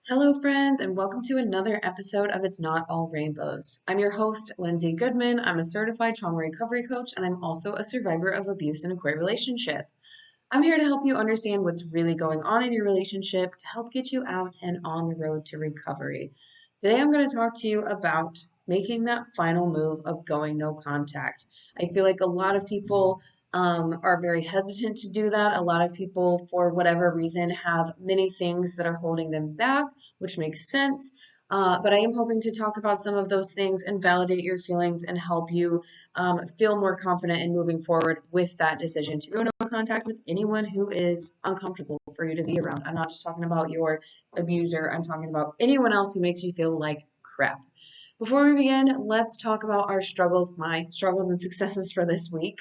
Hello, friends, and welcome to another episode of It's Not All Rainbows. I'm your host, Lindsay Goodman. I'm a certified trauma recovery coach, and I'm also a survivor of abuse in a queer relationship. I'm here to help you understand what's really going on in your relationship to help get you out and on the road to recovery. Today, I'm going to talk to you about making that final move of going no contact. I feel like a lot of people are very hesitant to do that. A lot of people, for whatever reason, have many things that are holding them back, which makes sense. But I am hoping to talk about some of those things and validate your feelings and help you feel more confident in moving forward with that decision to go no contact with anyone who is uncomfortable for you to be around. I'm not just talking about your abuser, I'm talking about anyone else who makes you feel like crap. Before we begin, let's talk about our struggles, my struggles and successes for this week.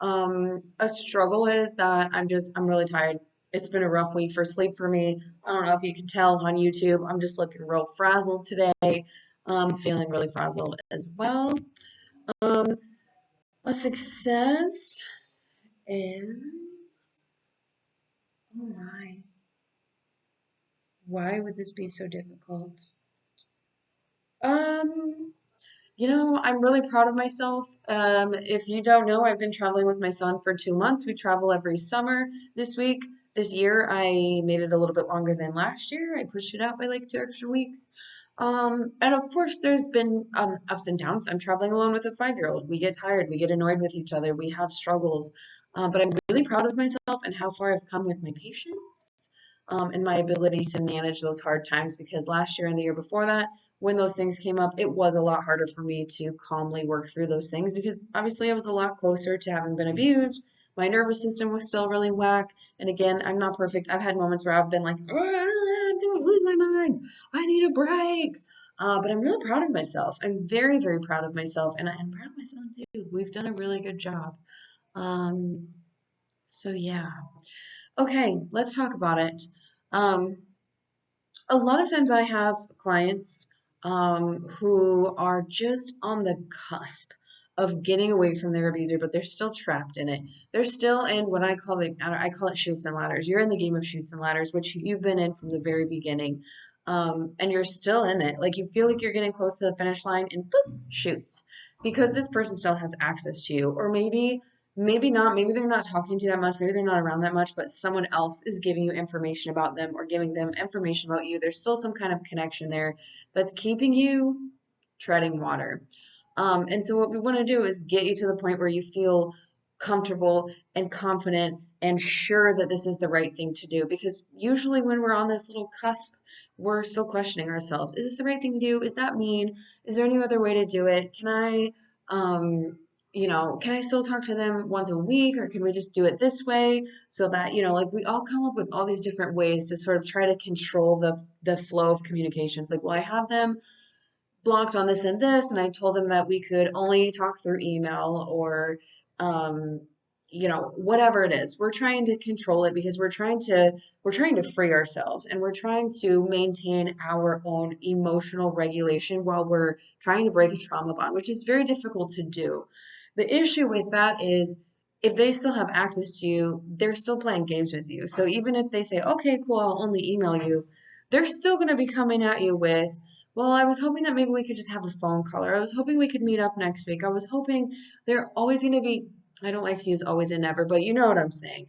A struggle is that I'm really tired. It's been a rough week for sleep for me. I don't know if you can tell on YouTube. I'm just looking real frazzled today. Feeling really frazzled as well. Um, a success is, oh my, why would this be so difficult? Um, I'm really proud of myself. If you don't know, I've been traveling with my son for 2 months. We travel every summer. This year, I made it a little bit longer than last year. I pushed it out by like 2 extra weeks. And of course, there's been ups and downs. I'm traveling alone with a 5-year-old. We get tired, we get annoyed with each other, we have struggles. But I'm really proud of myself and how far I've come with my patience, and my ability to manage those hard times because last year and the year before that, when those things came up, it was a lot harder for me to calmly work through those things because obviously I was a lot closer to having been abused. My nervous system was still really whack. And again, I'm not perfect. I've had moments where I've been like, "Ah, I'm going to lose my mind. I need a break." But I'm really proud of myself. I'm very, very proud of myself. And I'm proud of my son too. We've done a really good job. Um, so, yeah. Okay, let's talk about it. Um, a lot of times I have clients who are just on the cusp of getting away from their abuser, but they're still trapped in it. They're still in what I call it shoots and ladders. You're in the game of shoots and ladders, which you've been in from the very beginning. And you're still in it. Like you feel like you're getting close to the finish line and boop, shoots. Because this person still has access to you. Or maybe not, maybe they're not talking to you that much, maybe they're not around that much, but someone else is giving you information about them or giving them information about you. There's still some kind of connection there that's keeping you treading water. And so what we want to do is get you to the point where you feel comfortable and confident and sure that this is the right thing to do. Because usually when we're on this little cusp, we're still questioning ourselves. Is this the right thing to do? Is that mean? Is there any other way to do it? Um, can I still talk to them once a week or can we just do it this way so that, like we all come up with all these different ways to sort of try to control the flow of communications. Like, well, I have them blocked on this and this, and I told them that we could only talk through email or, um, whatever it is. We're trying to control it because we're trying to free ourselves and we're trying to maintain our own emotional regulation while we're trying to break a trauma bond, which is very difficult to do. The issue with that is if they still have access to you, they're still playing games with you. So even if they say, okay, cool, I'll only email you, they're still going to be coming at you with, well, I was hoping that maybe we could just have a phone call, or I was hoping we could meet up next week. I was hoping they're always going to be, I don't like to use always and never, but you know what I'm saying.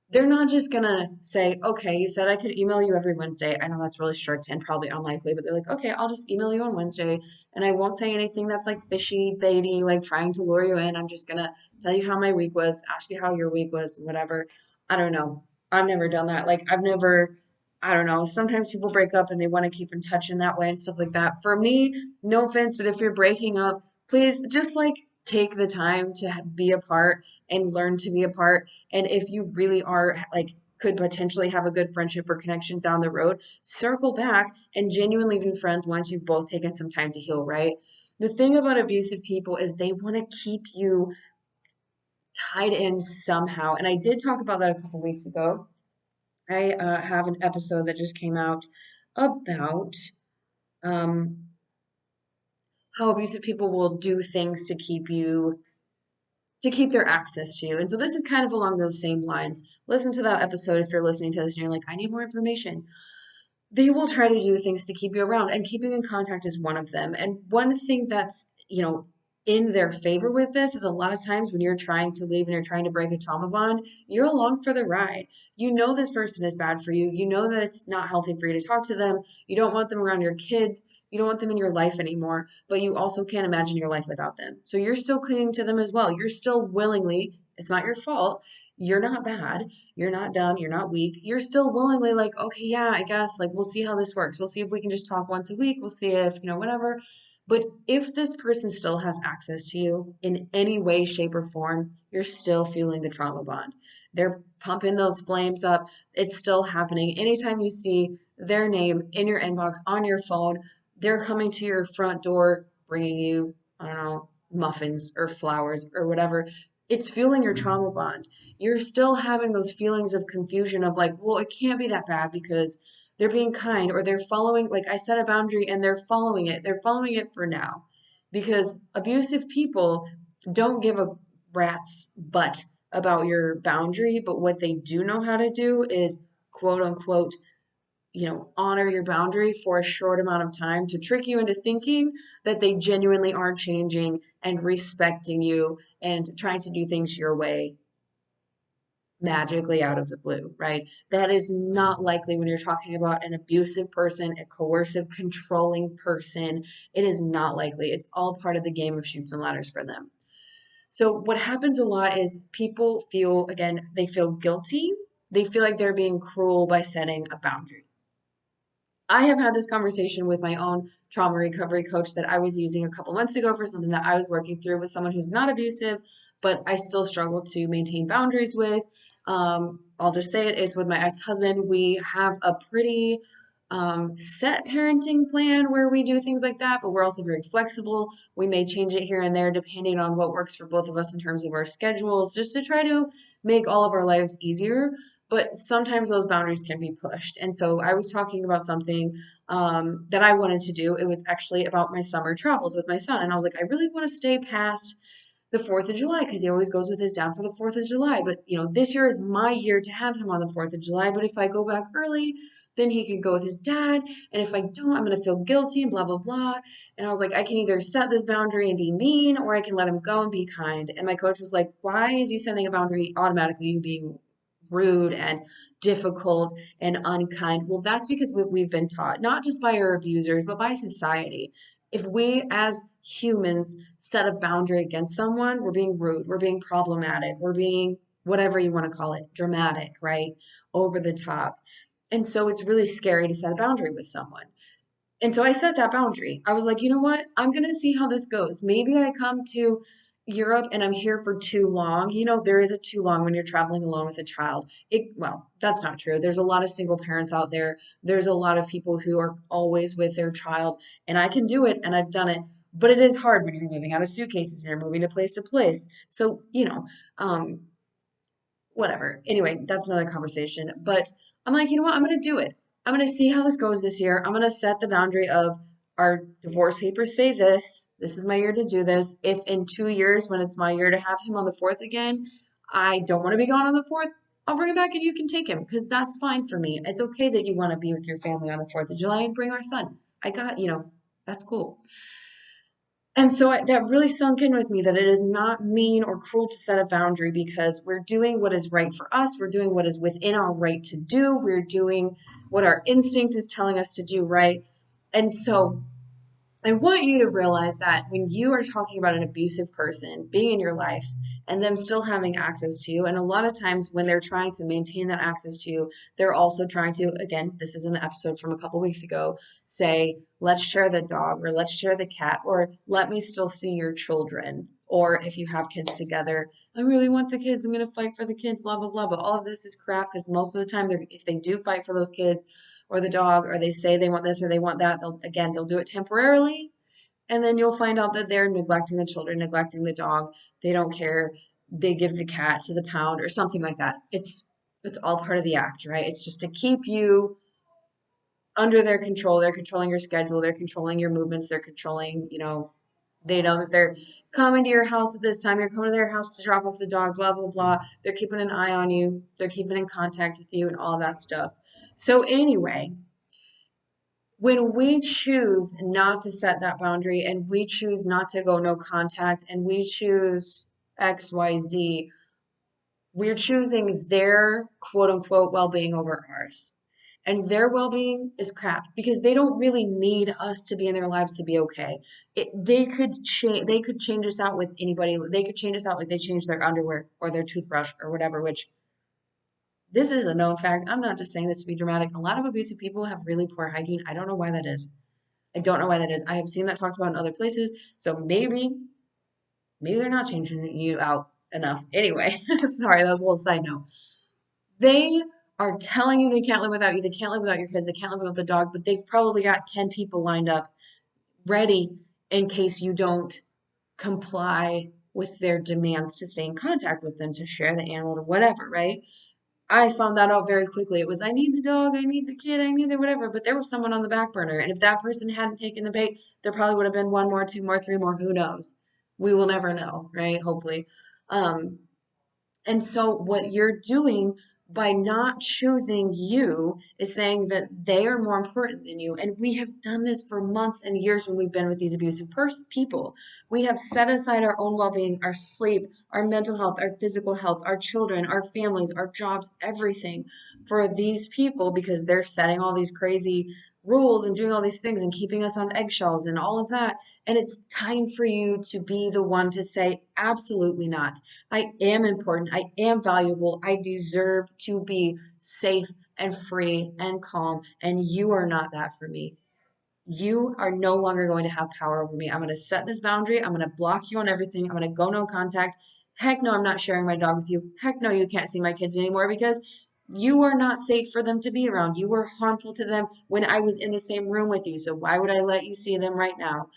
They're not just going to say, okay, you said I could email you every Wednesday. I know that's really strict and probably unlikely, but they're like, okay, I'll just email you on Wednesday and I won't say anything that's like fishy, baity, like trying to lure you in. I'm just going to tell you how my week was, ask you how your week was, whatever. I don't know. I've never done that. Like, I don't know. Sometimes people break up and they want to keep in touch in that way and stuff like that. For me, no offense, but if you're breaking up, please just like take the time to be apart and learn to be apart. And if you really are like, could potentially have a good friendship or connection down the road, circle back and genuinely be friends once you've both taken some time to heal, right? The thing about abusive people is they want to keep you tied in somehow. And I did talk about that a couple weeks ago. I have an episode that just came out about um, how abusive people will do things to keep their access to you. And so this is kind of along those same lines. Listen to that episode if you're listening to this and you're like, I need more information. they will try to do things to keep you around, and keeping in contact is one of them. And one thing that's, in their favor with this is a lot of times when you're trying to leave and you're trying to break a trauma bond, you're along for the ride. You know this person is bad for you. You know that it's not healthy for you to talk to them. You don't want them around your kids. You don't want them in your life anymore, but you also can't imagine your life without them. So you're still clinging to them as well. You're still willingly, it's not your fault. You're not bad. You're not dumb. You're not weak. You're still willingly like, okay, yeah, I guess, like, we'll see how this works. We'll see if we can just talk once a week. We'll see if, whatever. But if this person still has access to you in any way, shape, or form, you're still feeling the trauma bond. They're pumping those flames up. It's still happening. Anytime you see their name in your inbox, on your phone, they're coming to your front door, bringing you, I don't know, muffins or flowers or whatever. It's fueling your trauma bond. You're still having those feelings of confusion of like, well, it can't be that bad because they're being kind or they're following, like I set a boundary and they're following it. They're following it for now. Because abusive people don't give a rat's butt about your boundary, but what they do know how to do is quote unquote, honor your boundary for a short amount of time to trick you into thinking that they genuinely are changing and respecting you and trying to do things your way magically out of the blue, right? That is not likely when you're talking about an abusive person, a coercive, controlling person. It is not likely. It's all part of the game of shoots and ladders for them. So, what happens a lot is people feel, again, they feel guilty. They feel like they're being cruel by setting a boundary. I have had this conversation with my own trauma recovery coach that I was using a couple months ago for something that I was working through with someone who's not abusive, but I still struggle to maintain boundaries with. I'll just say it is with my ex-husband. We have a pretty set parenting plan where we do things like that, but we're also very flexible. We may change it here and there depending on what works for both of us in terms of our schedules, just to try to make all of our lives easier, but sometimes those boundaries can be pushed. And so I was talking about something that I wanted to do. It was actually about my summer travels with my son. And I was like, I really want to stay past the 4th of July because he always goes with his dad for the 4th of July. But, this year is my year to have him on the 4th of July. But if I go back early, then he could go with his dad. And if I don't, I'm going to feel guilty and blah, blah, blah. And I was like, I can either set this boundary and be mean or I can let him go and be kind. And my coach was like, why is you setting a boundary automatically you being rude and difficult and unkind? Well, that's because we've been taught, not just by our abusers, but by society. If we as humans set a boundary against someone, we're being rude, we're being problematic, we're being whatever you want to call it, dramatic, right? Over the top. And so it's really scary to set a boundary with someone. And so I set that boundary. I was like, you know what? I'm going to see how this goes. Maybe I come to Europe and I'm here for too long. There is a too long when you're traveling alone with a child. Well, that's not true. There's a lot of single parents out there. There's a lot of people who are always with their child, and I can do it and I've done it. But it is hard when you're living out of suitcases and you're moving to place to place. So, um, whatever. Anyway, that's another conversation. But I'm like, you know what? I'm going to do it. I'm going to see how this goes this year. I'm going to set the boundary of our divorce papers say this. This is my year to do this. If in 2 years, when it's my year to have him on the 4th again, I don't want to be gone on the 4th, I'll bring him back and you can take him because that's fine for me. It's okay that you want to be with your family on the 4th of July and bring our son. I got, that's cool. And so that really sunk in with me that it is not mean or cruel to set a boundary because we're doing what is right for us. We're doing what is within our right to do. We're doing what our instinct is telling us to do, right? And so I want you to realize that when you are talking about an abusive person being in your life and them still having access to you, and a lot of times when they're trying to maintain that access to you, they're also trying to, again, this is an episode from a couple weeks ago, say, let's share the dog or let's share the cat or let me still see your children. Or if you have kids together, I really want the kids, I'm going to fight for the kids, blah, blah, blah. But all of this is crap because most of the time, if they do fight for those kids, or the dog, or they say they want this or they want that, they'll do it temporarily, and then you'll find out that they're neglecting the children, neglecting the dog. They don't care. They give the cat to the pound or something like that. It's all part of the act, right? It's just to keep you under their control. They're controlling your schedule. They're controlling your movements. They're controlling, they know that they're coming to your house at this time. You're coming to their house to drop off the dog, blah, blah, blah. They're keeping an eye on you. They're keeping in contact with you and all that stuff. So anyway, When we choose not to set that boundary and we choose not to go no contact and we choose XYZ, we're choosing their quote unquote well being over ours. And their well being is crap because they don't really need us to be in their lives to be okay. They could change us out with anybody. They could change us out like they change their underwear or their toothbrush or whatever, which this is a known fact. I'm not just saying this to be dramatic. A lot of abusive people have really poor hygiene. I don't know why that is. I don't know why that is. I have seen that talked about in other places. So maybe they're not changing you out enough. Anyway, sorry, that was a little side note. They are telling you they can't live without you. They can't live without your kids. They can't live without the dog, but they've probably got 10 people lined up ready in case you don't comply with their demands to stay in contact with them, to share the animal or whatever, right? I found that out very quickly. It was, I need the dog, I need the kid, I need the whatever. But there was someone on the back burner. And if that person hadn't taken the bait, there probably would have been one more, two more, three more. Who knows? We will never know, right? Hopefully. Um, and so, what you're doing by not choosing you is saying that they are more important than you. And we have done this for months and years when we've been with these abusive people. We have set aside our own well being, our sleep, our mental health, our physical health, our children, our families, our jobs, everything for these people because they're setting all these crazy rules and doing all these things and keeping us on eggshells and all of that. And it's time for you to be the one to say, absolutely not. I am important. I am valuable. I deserve to be safe and free and calm. And you are not that for me. You are no longer going to have power over me. I'm going to set this boundary. I'm going to block you on everything. I'm going to go no contact. Heck no, I'm not sharing my dog with you. Heck no, you can't see my kids anymore because you are not safe for them to be around. You were harmful to them when I was in the same room with you. So why would I let you see them right now?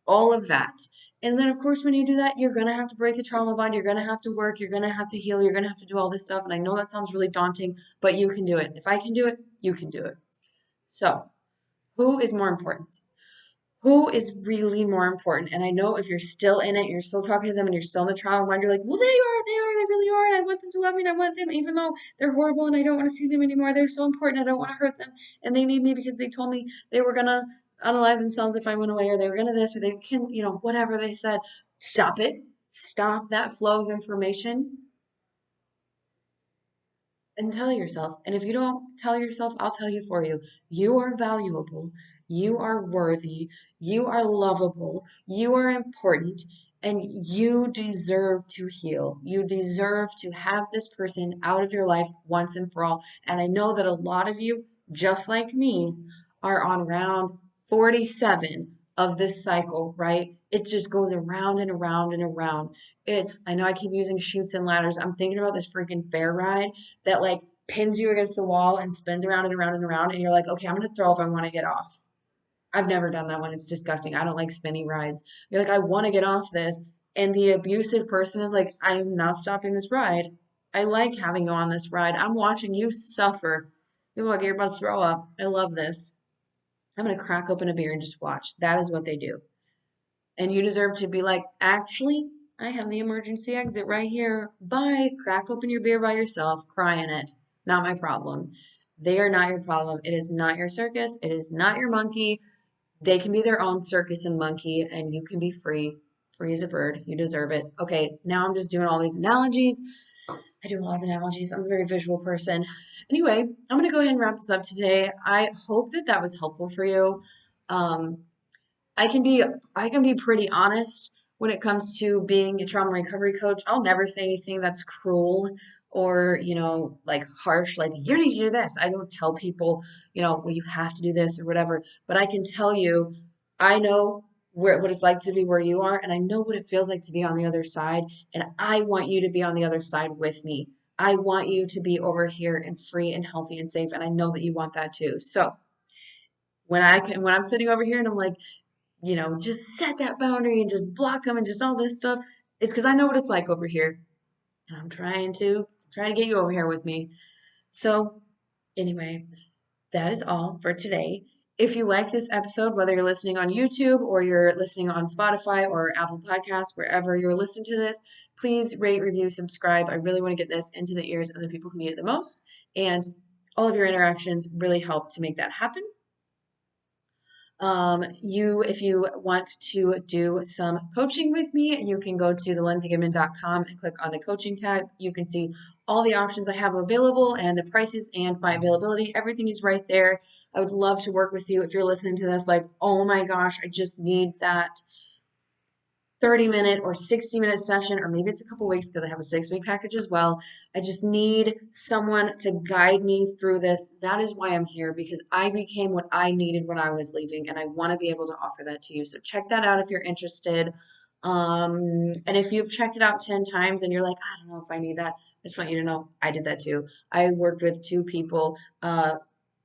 All of that. And then, of course, when you do that, you're going to have to break the trauma bond. You're going to have to work. You're going to have to heal. You're going to have to do all this stuff. And I know that sounds really daunting, but you can do it. If I can do it, you can do it. So, who is more important? Who is really more important? And I know if you're still in it, you're still talking to them and you're still in the trauma bond, you're like, well, they really are. And I want them to love me and I want them, even though they're horrible and I don't want to see them anymore. They're so important. I don't want to hurt them. And they need me because they told me they were going to unalive themselves if I went away or they were going to this or they can, whatever they said. Stop it. Stop that flow of information and tell yourself. And if you don't tell yourself, I'll tell you for you. You are valuable. You are worthy. You are lovable. You are important. And you deserve to heal. You deserve to have this person out of your life once and for all. And I know that a lot of you, just like me, are on round 47 of this cycle, right? It just goes around and around and around. I know I keep using chutes and ladders. I'm thinking about this freaking fair ride that like pins you against the wall and spins around and around and around. And you're like, okay, I'm going to throw up. I want to get off. I've never done that one. It's disgusting. I don't like spinning rides. You're like, I want to get off this. And the abusive person is like, I'm not stopping this ride. I like having you on this ride. I'm watching you suffer. You look like you're about to throw up. I love this. I'm going to crack open a beer and just watch. That is what they do. And you deserve to be like, actually, I have the emergency exit right here. Bye. Crack open your beer by yourself, cry in it. Not my problem. They are not your problem. It is not your circus. It is not your monkey. They can be their own circus and monkey, and you can be free. Free as a bird. You deserve it. Okay, now I'm just doing all these analogies. I do a lot of analogies. I'm a very visual person. Anyway, I'm going to go ahead and wrap this up today. I hope that that was helpful for you. Um, I can be I can be pretty honest when it comes to being a trauma recovery coach. I'll never say anything that's cruel or, like harsh, like you need to do this. I don't tell people, well, you have to do this or whatever. But I can tell you, I know what it's like to be where you are, and I know what it feels like to be on the other side. And I want you to be on the other side with me. I want you to be over here and free and healthy and safe. And I know that you want that too. So when I'm sitting over here and I'm like, just set that boundary and just block them and just all this stuff. It's because I know what it's like over here. And I'm trying to get you over here with me. So anyway, that is all for today. If you like this episode, whether you're listening on YouTube or you're listening on Spotify or Apple Podcasts, wherever you're listening to this, please rate, review, subscribe. I really want to get this into the ears of the people who need it the most. And all of your interactions really help to make that happen. If you want to do some coaching with me, you can go to thelindsaygibman.com and click on the coaching tab. You can see all the options I have available and the prices and my availability. Everything is right there. I would love to work with you. If you're listening to this, like, oh my gosh, I just need that 30-minute or 60-minute session, or maybe it's a couple weeks because I have a 6-week package as well. I just need someone to guide me through this. That is why I'm here, because I became what I needed when I was leaving, and I want to be able to offer that to you. So check that out if you're interested. And if you've checked it out 10 times and you're like, I don't know if I need that, I just want you to know I did that too. I worked with two people,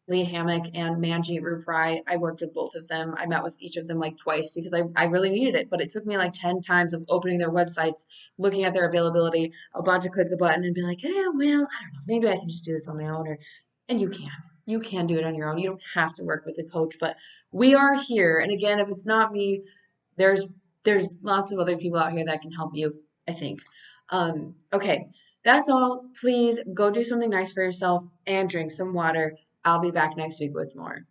Lee Hammock and Manjeet Ruprai. I worked with both of them. I met with each of them like twice because I really needed it. But it took me like 10 times of opening their websites, looking at their availability, about to click the button and be like, well, I don't know, maybe I can just do this on my own. And you can. You can do it on your own. You don't have to work with a coach, but we are here. And again, if it's not me, there's there's lots of other people out here that can help you, I think. Okay, that's all. Please go do something nice for yourself and drink some water. I'll be back next week with more.